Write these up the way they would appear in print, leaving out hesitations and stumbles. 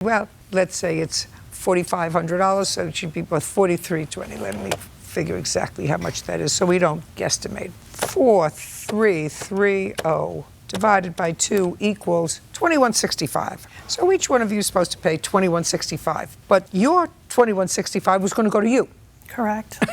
Well, let's say it's $4,500, so it should be worth $4,320. Let me figure exactly how much that is so we don't guesstimate. 4,330 divided by 2 equals $2,165. So each one of you is supposed to pay $2,165, but your $2,165 was going to go to you. Correct.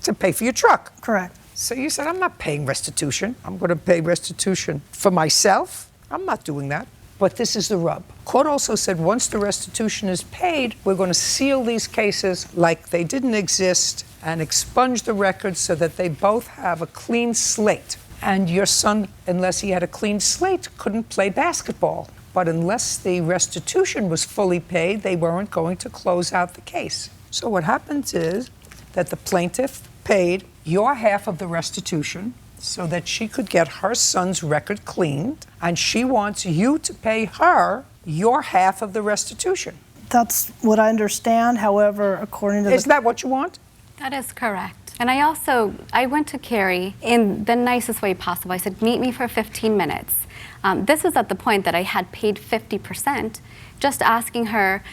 To pay for your truck. Correct. So you said, I'm not paying restitution. I'm going to pay restitution for myself. I'm not doing that. But this is the rub. Court also said once the restitution is paid, we're going to seal these cases like they didn't exist and expunge the records so that they both have a clean slate. And your son, unless he had a clean slate, couldn't play basketball. But unless the restitution was fully paid, they weren't going to close out the case. So what happens is that the plaintiff paid your half of the restitution so that she could get her son's record cleaned, and she wants you to pay her your half of the restitution. That's what I understand. However, according to Isn't that what you want? That is correct. And I went to Carrie in the nicest way possible. I said, meet me for 15 minutes. This was at the point that I had paid 50%, just asking her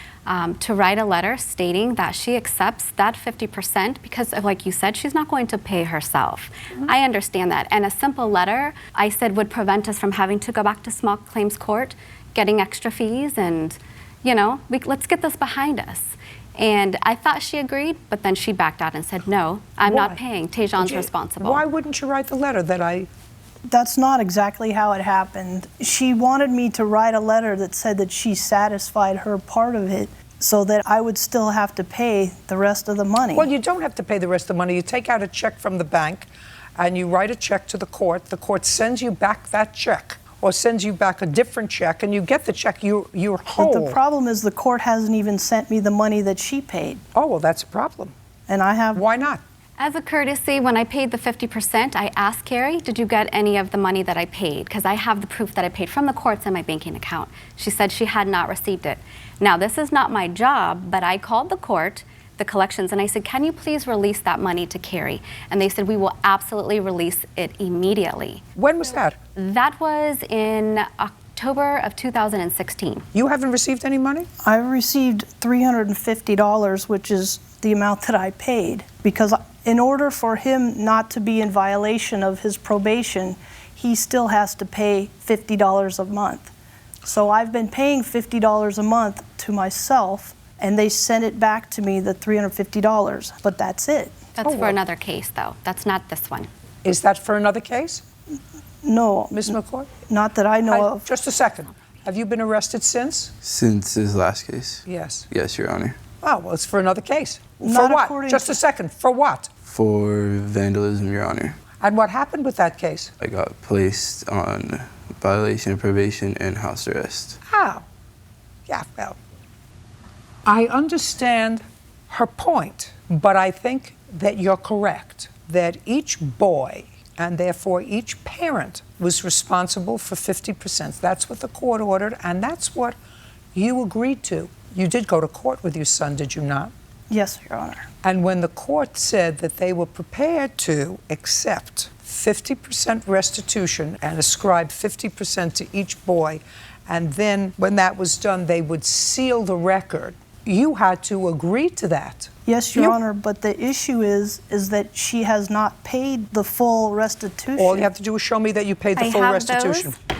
to write a letter stating that she accepts that 50% because, like you said, she's not going to pay herself. Mm-hmm. I understand that. And a simple letter, I said, would prevent us from having to go back to small claims court, getting extra fees, and, you know, let's get this behind us. And I thought she agreed, but then she backed out and said, no, I'm not paying. Tejan's responsible. Why wouldn't you write the letter that I... That's not exactly how it happened. She wanted me to write a letter that said that she satisfied her part of it so that I would still have to pay the rest of the money. Well, you don't have to pay the rest of the money. You take out a check from the bank and you write a check to the court. The court sends you back that check or sends you back a different check and you get the check. You're whole. But the problem is the court hasn't even sent me the money that she paid. Oh, well, that's a problem. And I have... Why not? As a courtesy, when I paid the 50%, I asked Carrie, did you get any of the money that I paid? Because I have the proof that I paid from the courts in my banking account. She said she had not received it. Now, this is not my job, but I called the court, the collections, and I said, can you please release that money to Carrie? And they said, we will absolutely release it immediately. When was that? That was in October of 2016. You haven't received any money? I received $350, which is the amount that I paid, because in order for him not to be in violation of his probation, he still has to pay $50 a month. So I've been paying $50 a month to myself, and they sent it back to me, the $350, but that's it. That's for another case, though. That's not this one. Is that for another case? No. Ms. McCoy? Not that I know of. Just a second. Have you been arrested since? Since his last case? Yes. Yes, Your Honor. Oh, well, it's for another case. Not for what? according Just to- a second. For what? For vandalism, Your Honor. And what happened with that case? I got placed on violation of probation and house arrest. Oh. Yeah, well, I understand her point, but I think that you're correct, that each boy and therefore each parent was responsible for 50%. That's what the court ordered, and that's what you agreed to. You did go to court with your son, did you not? Yes, Your Honor. And when the court said that they were prepared to accept 50% restitution and ascribe 50% to each boy, and then when that was done, they would seal the record, you had to agree to that. Yes, Your Honor, but the issue is that she has not paid the full restitution. All you have to do is show me that you paid the full restitution. Those.